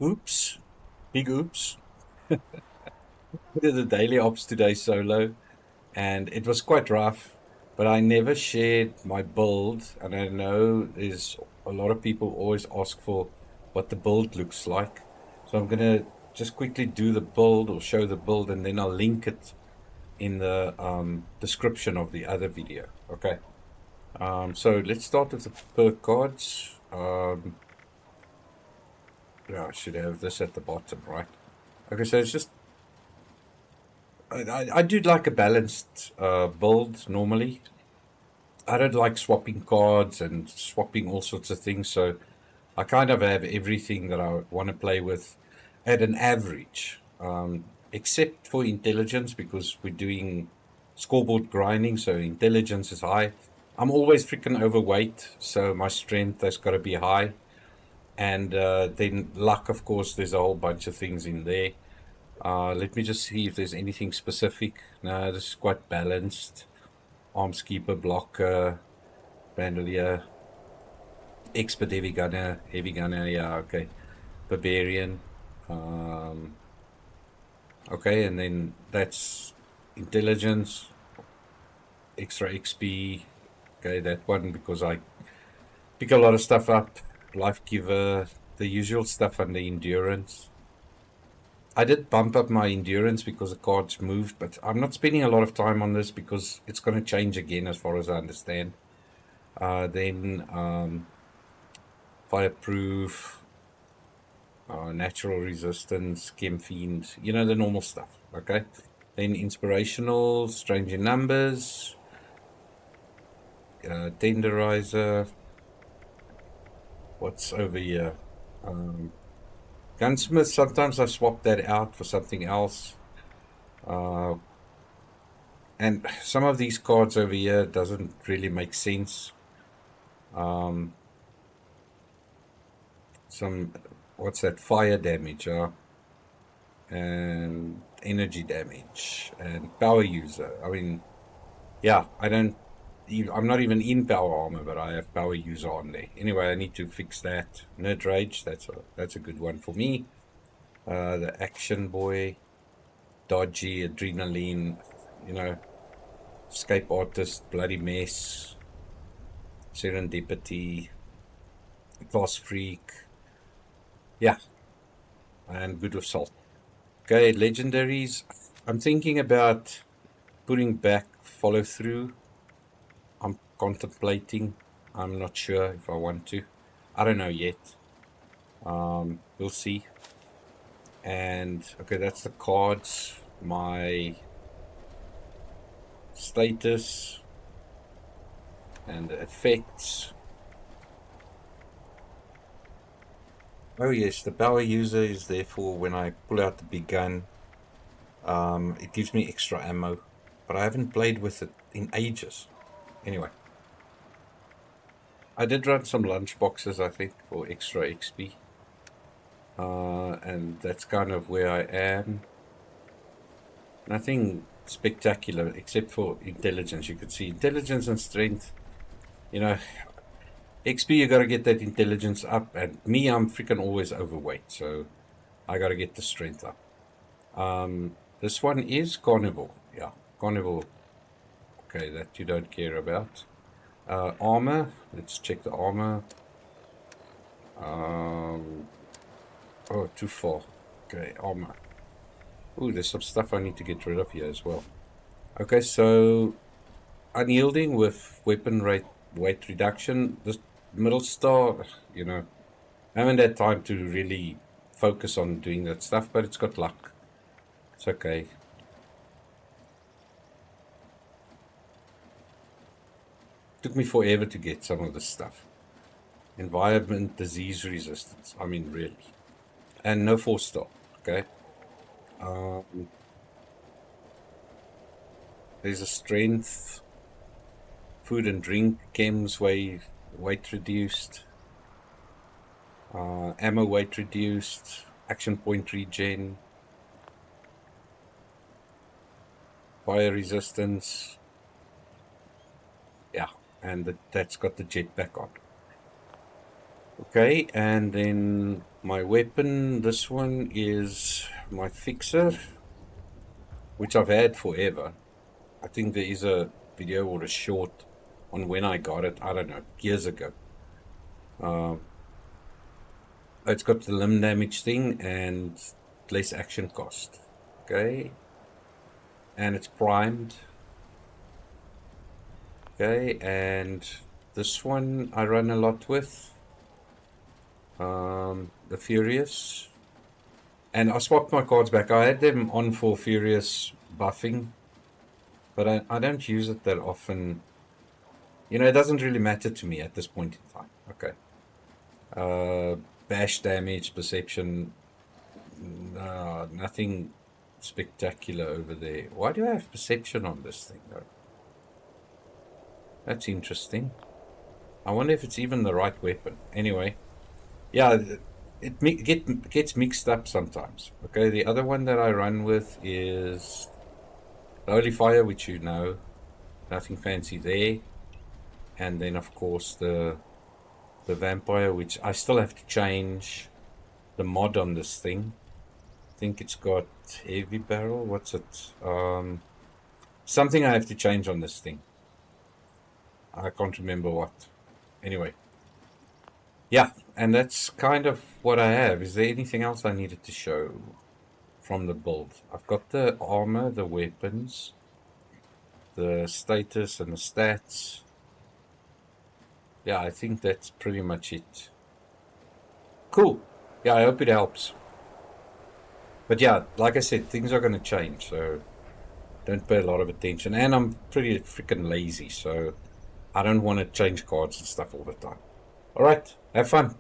Oops. Big oops. I did the daily ops today solo, and it was quite rough, but I never shared my build. And I know there's a lot of people always ask for what the build looks like. So I'm going to just quickly do the build or show the build, and then I'll link it in the description of the other video. Okay. So let's start with the perk cards. Yeah, I should have this at the bottom, right? Okay, so it's just I do like a balanced build normally. I don't like swapping cards and swapping all sorts of things, so I kind of have everything that I want to play with at an average, except for intelligence because we're doing scoreboard grinding, so intelligence is high. I'm always freaking overweight, so my strength has got to be high. And then luck, of course, there's a whole bunch of things in there. Let me just see if there's anything specific. No, this is quite balanced. Arms keeper, blocker, bandolier, expert heavy gunner, yeah, okay. Barbarian. Um, okay, and then that's intelligence, extra XP. Okay, that one because I pick a lot of stuff up. Life giver, the usual stuff under endurance. I did bump up my endurance because the cards moved, but I'm not spending a lot of time on this because it's going to change again as far as I understand. Then fireproof, natural resistance, chem fiend, you know, the normal stuff. Okay. Then inspirational, strange in numbers, tenderizer. What's over here? Gunsmith. Sometimes I swap that out for something else. And some of these cards over here doesn't really make sense. Some, what's that? Fire damage, and energy damage and power user. I mean, yeah, I'm not even in power armor, but I have power user on there. Anyway, I need to fix that. Nerd rage. That's a good one for me. The action boy, dodgy, adrenaline. You know, escape artist, bloody mess, serendipity, class freak. Yeah, and good with salt. Okay, legendaries. I'm thinking about putting back follow through. I'm contemplating. I'm not sure if I want to. I don't know yet. We'll see. And okay, that's the cards. My status and the effects. Oh yes, the power user is there for when I pull out the big gun. It gives me extra ammo, but I haven't played with it in ages. Anyway, I did run some lunch boxes, I think, for extra XP. And that's kind of where I am. Nothing spectacular except for intelligence. You could see intelligence and strength. You know, XP, you got to get that intelligence up. And me, I'm freaking always overweight. So I got to get the strength up. This one is carnivore. Yeah, carnivore. Okay, that you don't care about. Armor. Let's check the armor. Oh, too far. Okay, armor. Ooh, there's some stuff I need to get rid of here as well. Okay, so unyielding with weapon rate weight reduction. This middle star, you know, I haven't had time to really focus on doing that stuff, but it's got luck. It's okay. Took me forever to get some of this stuff. Environment, disease resistance. I mean, really. And no 4-star, okay? There's a strength, food and drink, chems weight reduced, ammo weight reduced, action point regen, fire resistance. Yeah, and that's got the jetpack on. Okay, and then My weapon, this one is my fixer, which I've had forever. I think there is a video or a short on when I got it, I don't know, years ago. It's got the limb damage thing and less action cost. Okay. And it's primed. Okay, and this one I run a lot with. The Furious. And I swapped my cards back. I had them on for Furious buffing, but I don't use it that often. You know, it doesn't really matter to me at this point in time. Okay. Bash damage, perception, nothing spectacular over there. Why do I have perception on this thing though? That's interesting. I wonder if it's even the right weapon. Anyway, yeah, it gets mixed up sometimes. Okay, the other one that I run with is the Holy Fire, which you know, nothing fancy there. And then of course the Vampire, which I still have to change the mod on this thing. I think it's got heavy barrel. What's it? Something I have to change on this thing. I can't remember what. Anyway. Yeah, and that's kind of what I have. Is there anything else I needed to show from the build? I've got the armor, the weapons, the status and the stats. Yeah, I think that's pretty much it. Cool. Yeah, I hope it helps. But yeah, like I said, things are going to change, so don't pay a lot of attention. And I'm pretty freaking lazy, so I don't want to change cards and stuff all the time. All right, have fun.